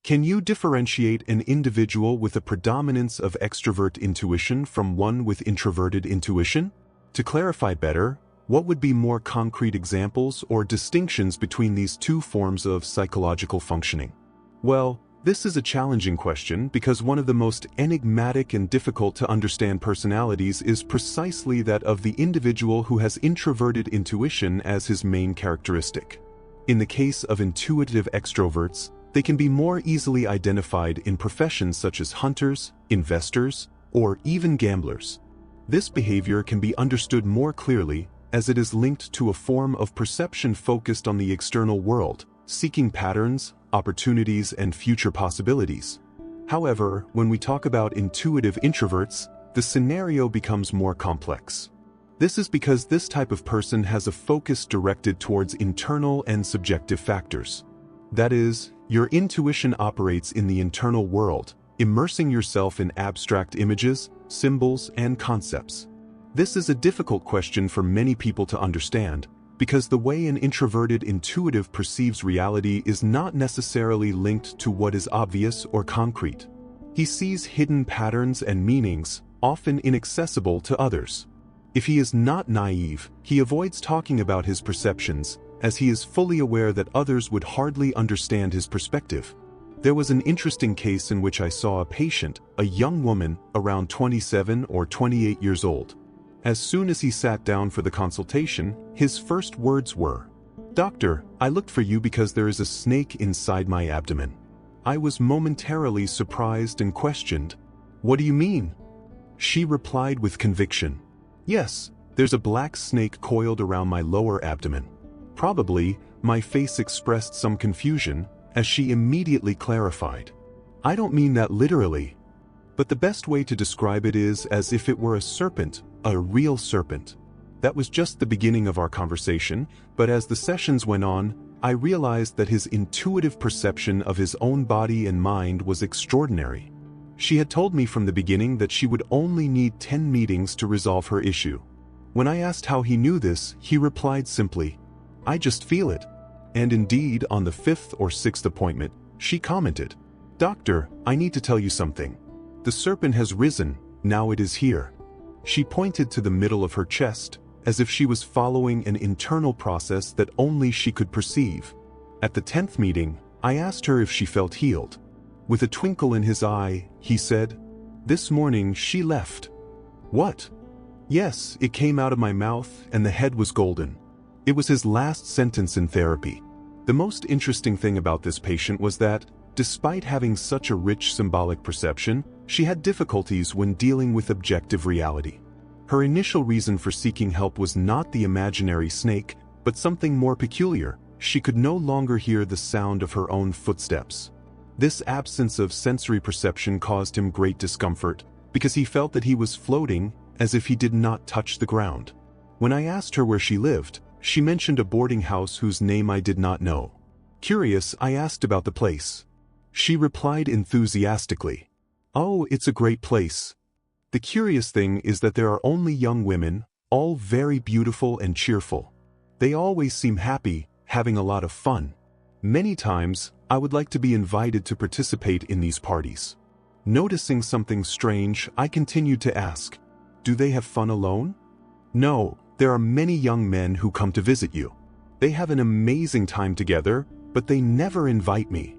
Can you differentiate an individual with a predominance of extrovert intuition from one with introverted intuition? To clarify better, what would be more concrete examples or distinctions between these two forms of psychological functioning? Well, this is a challenging question because one of the most enigmatic and difficult to understand personalities is precisely that of the individual who has introverted intuition as his main characteristic. In the case of intuitive extroverts, they can be more easily identified in professions such as hunters, investors, or even gamblers. This behavior can be understood more clearly as it is linked to a form of perception focused on the external world, seeking patterns, opportunities, and future possibilities. However, when we talk about intuitive introverts, the scenario becomes more complex. This is because this type of person has a focus directed towards internal and subjective factors. That is, your intuition operates in the internal world, immersing yourself in abstract images, symbols, and concepts. This is a difficult question for many people to understand, because the way an introverted intuitive perceives reality is not necessarily linked to what is obvious or concrete. He sees hidden patterns and meanings, often inaccessible to others. If he is not naive, he avoids talking about his perceptions, as he is fully aware that others would hardly understand his perspective. There was an interesting case in which I saw a patient, a young woman, around 27 or 28 years old. As soon as he sat down for the consultation, his first words were, "Doctor, I looked for you because there is a snake inside my abdomen." I was momentarily surprised and questioned, "What do you mean?" She replied with conviction, "Yes, there's a black snake coiled around my lower abdomen." Probably, my face expressed some confusion, as she immediately clarified, "I don't mean that literally. But the best way to describe it is as if it were a serpent, a real serpent." That was just the beginning of our conversation, but as the sessions went on, I realized that his intuitive perception of his own body and mind was extraordinary. She had told me from the beginning that she would only need 10 meetings to resolve her issue. When I asked how he knew this, he replied simply, "I just feel it." And indeed, on the 5th or 6th appointment, she commented, "Doctor, I need to tell you something. The serpent has risen, now it is here." She pointed to the middle of her chest, as if she was following an internal process that only she could perceive. At the 10th meeting, I asked her if she felt healed. With a twinkle in his eye, he said, "This morning she left." "What?" "Yes, it came out of my mouth and the head was golden." It was his last sentence in therapy. The most interesting thing about this patient was that, despite having such a rich symbolic perception, she had difficulties when dealing with objective reality. Her initial reason for seeking help was not the imaginary snake, but something more peculiar. She could no longer hear the sound of her own footsteps. This absence of sensory perception caused him great discomfort, because he felt that he was floating, as if he did not touch the ground. When I asked her where she lived, she mentioned a boarding house whose name I did not know. Curious, I asked about the place. She replied enthusiastically, "Oh, it's a great place." The curious thing is that there are only young women, all very beautiful and cheerful. They always seem happy, having a lot of fun. Many times, I would like to be invited to participate in these parties. Noticing something strange, I continued to ask, "Do they have fun alone?" "No, there are many young men who come to visit you. They have an amazing time together, but they never invite me."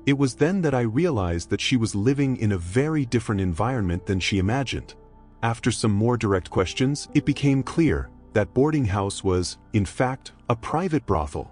It was then that I realized that she was living in a very different environment than she imagined. After some more direct questions, it became clear that boarding house was, in fact, a private brothel.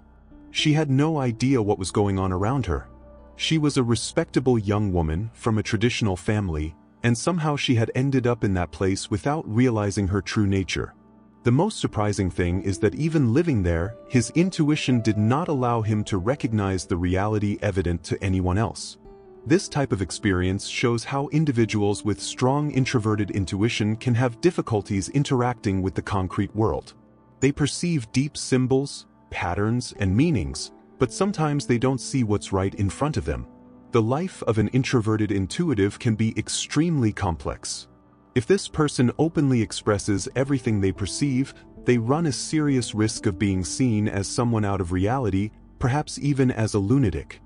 She had no idea what was going on around her. She was a respectable young woman from a traditional family, and somehow she had ended up in that place without realizing her true nature. The most surprising thing is that even living there, his intuition did not allow him to recognize the reality evident to anyone else. This type of experience shows how individuals with strong introverted intuition can have difficulties interacting with the concrete world. They perceive deep symbols, patterns, and meanings, but sometimes they don't see what's right in front of them. The life of an introverted intuitive can be extremely complex. If this person openly expresses everything they perceive, they run a serious risk of being seen as someone out of reality, perhaps even as a lunatic.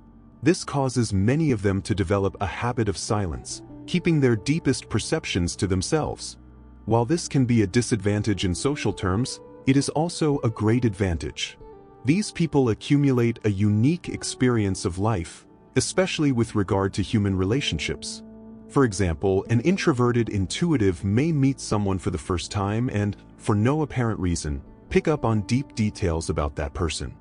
This causes many of them to develop a habit of silence, keeping their deepest perceptions to themselves. While this can be a disadvantage in social terms, it is also a great advantage. These people accumulate a unique experience of life, especially with regard to human relationships. For example, an introverted intuitive may meet someone for the first time and, for no apparent reason, pick up on deep details about that person.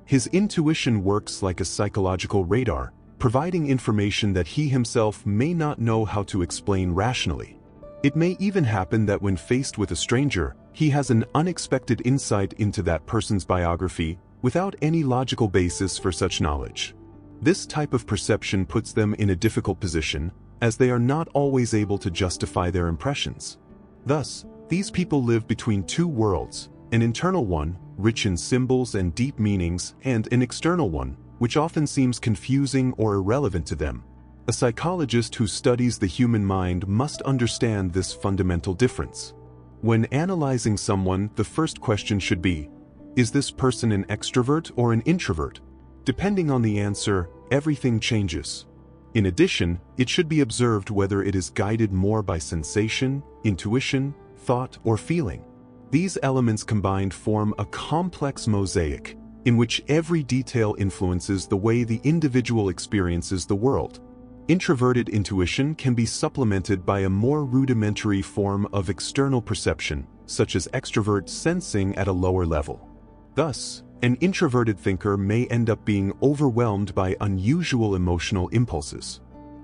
His intuition works like a psychological radar, providing information that he himself may not know how to explain rationally. It may even happen that when faced with a stranger, he has an unexpected insight into that person's biography without any logical basis for such knowledge. This type of perception puts them in a difficult position, as they are not always able to justify their impressions. Thus, these people live between two worlds, an internal one, rich in symbols and deep meanings, and an external one, which often seems confusing or irrelevant to them. A psychologist who studies the human mind must understand this fundamental difference. When analyzing someone, the first question should be, is this person an extrovert or an introvert? Depending on the answer, everything changes. In addition, it should be observed whether it is guided more by sensation, intuition, thought, or feeling. These elements combined form a complex mosaic, in which every detail influences the way the individual experiences the world. Introverted intuition can be supplemented by a more rudimentary form of external perception, such as extrovert sensing at a lower level. Thus, an introverted thinker may end up being overwhelmed by unusual emotional impulses.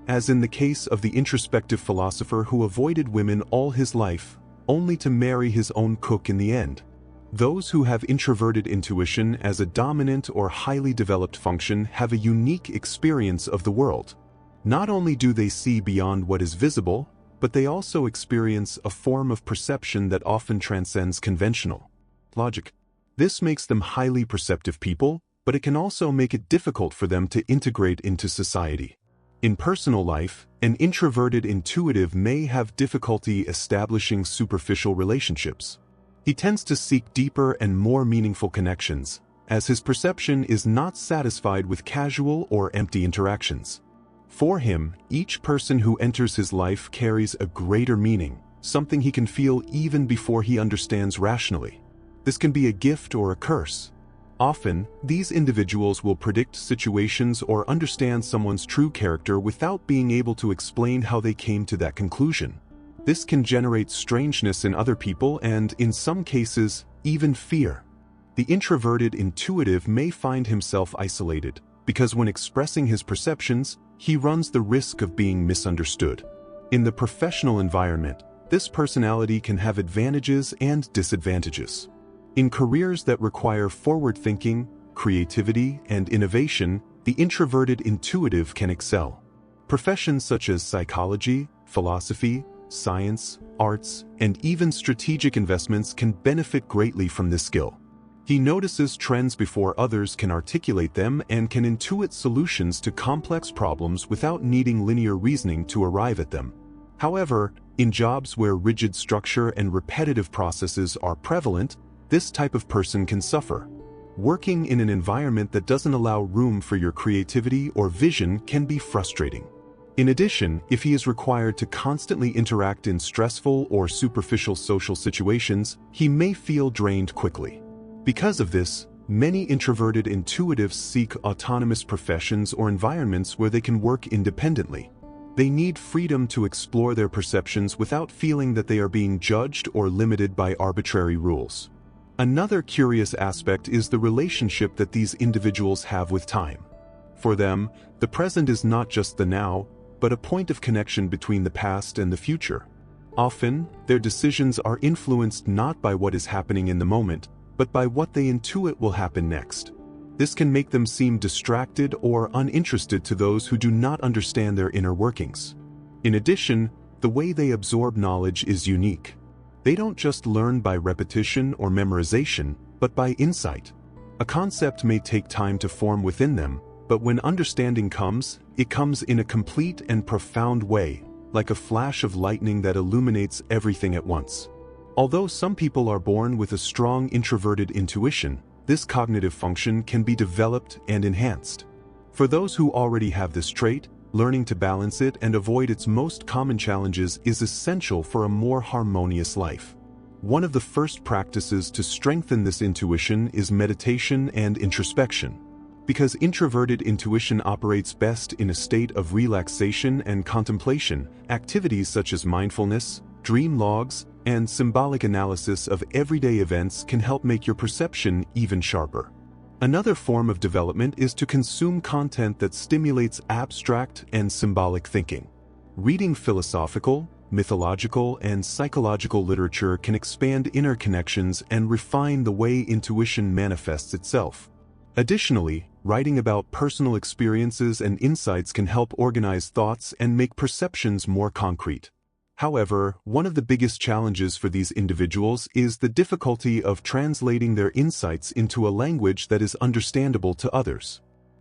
As in the case of the introspective philosopher who avoided women all his life, only to marry his own cook in the end. Those who have introverted intuition as a dominant or highly developed function have a unique experience of the world. Not only do they see beyond what is visible, but they also experience a form of perception that often transcends conventional logic. This makes them highly perceptive people, but it can also make it difficult for them to integrate into society. In personal life, an introverted intuitive may have difficulty establishing superficial relationships. He tends to seek deeper and more meaningful connections, as his perception is not satisfied with casual or empty interactions. For him, each person who enters his life carries a greater meaning, something he can feel even before he understands rationally. This can be a gift or a curse. Often, these individuals will predict situations or understand someone's true character without being able to explain how they came to that conclusion. This can generate strangeness in other people and, in some cases, even fear. The introverted intuitive may find himself isolated, because when expressing his perceptions, he runs the risk of being misunderstood. In the professional environment, this personality can have advantages and disadvantages. In careers that require forward thinking, creativity, and innovation, the introverted intuitive can excel. Professions such as psychology, philosophy, science, arts, and even strategic investments can benefit greatly from this skill. He notices trends before others can articulate them and can intuit solutions to complex problems without needing linear reasoning to arrive at them. However, in jobs where rigid structure and repetitive processes are prevalent, this type of person can suffer. Working in an environment that doesn't allow room for your creativity or vision can be frustrating. In addition, if he is required to constantly interact in stressful or superficial social situations, he may feel drained quickly. Because of this, many introverted intuitives seek autonomous professions or environments where they can work independently. They need freedom to explore their perceptions without feeling that they are being judged or limited by arbitrary rules. Another curious aspect is the relationship that these individuals have with time. For them, the present is not just the now, but a point of connection between the past and the future. Often, their decisions are influenced not by what is happening in the moment, but by what they intuit will happen next. This can make them seem distracted or uninterested to those who do not understand their inner workings. In addition, the way they absorb knowledge is unique. They don't just learn by repetition or memorization, but by insight. A concept may take time to form within them, but when understanding comes, it comes in a complete and profound way, like a flash of lightning that illuminates everything at once. Although some people are born with a strong introverted intuition, this cognitive function can be developed and enhanced. For those who already have this trait, learning to balance it and avoid its most common challenges is essential for a more harmonious life. One of the first practices to strengthen this intuition is meditation and introspection. Because introverted intuition operates best in a state of relaxation and contemplation, activities such as mindfulness, dream logs, and symbolic analysis of everyday events can help make your perception even sharper. Another form of development is to consume content that stimulates abstract and symbolic thinking. Reading philosophical, mythological, and psychological literature can expand inner connections and refine the way intuition manifests itself. Additionally, writing about personal experiences and insights can help organize thoughts and make perceptions more concrete. However, one of the biggest challenges for these individuals is the difficulty of translating their insights into a language that is understandable to others.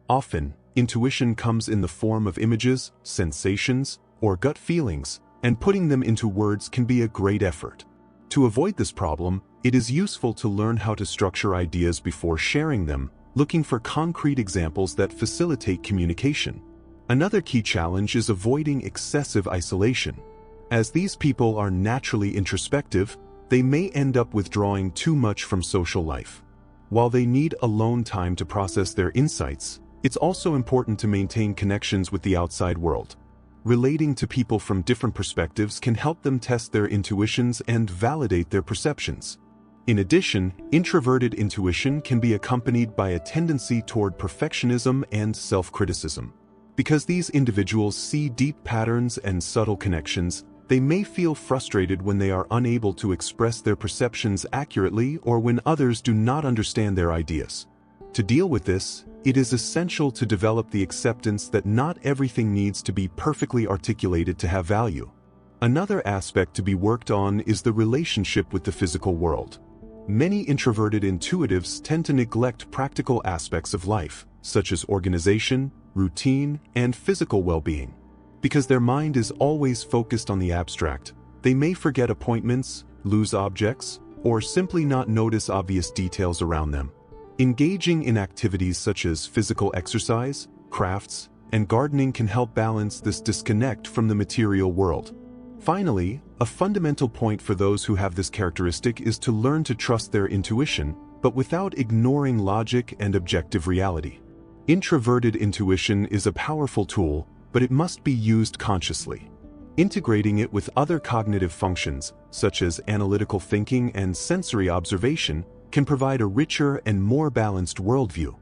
Often, intuition comes in the form of images, sensations, or gut feelings, and putting them into words can be a great effort. To avoid this problem, it is useful to learn how to structure ideas before sharing them, looking for concrete examples that facilitate communication. Another key challenge is avoiding excessive isolation. As these people are naturally introspective, they may end up withdrawing too much from social life. While they need alone time to process their insights, it's also important to maintain connections with the outside world. Relating to people from different perspectives can help them test their intuitions and validate their perceptions. In addition, introverted intuition can be accompanied by a tendency toward perfectionism and self-criticism. Because these individuals see deep patterns and subtle connections, they may feel frustrated when they are unable to express their perceptions accurately or when others do not understand their ideas. To deal with this, it is essential to develop the acceptance that not everything needs to be perfectly articulated to have value. Another aspect to be worked on is the relationship with the physical world. Many introverted intuitives tend to neglect practical aspects of life, such as organization, routine, and physical well-being. Because their mind is always focused on the abstract, they may forget appointments, lose objects, or simply not notice obvious details around them. Engaging in activities such as physical exercise, crafts, and gardening can help balance this disconnect from the material world. Finally, a fundamental point for those who have this characteristic is to learn to trust their intuition, but without ignoring logic and objective reality. Introverted intuition is a powerful tool, but it must be used consciously. Integrating it with other cognitive functions, such as analytical thinking and sensory observation, can provide a richer and more balanced worldview.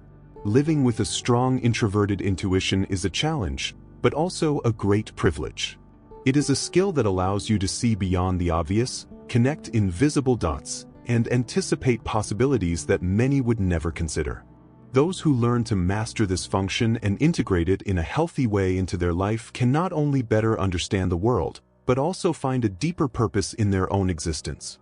Living with a strong introverted intuition is a challenge, but also a great privilege. It is a skill that allows you to see beyond the obvious, connect invisible dots, and anticipate possibilities that many would never consider. Those who learn to master this function and integrate it in a healthy way into their life can not only better understand the world, but also find a deeper purpose in their own existence.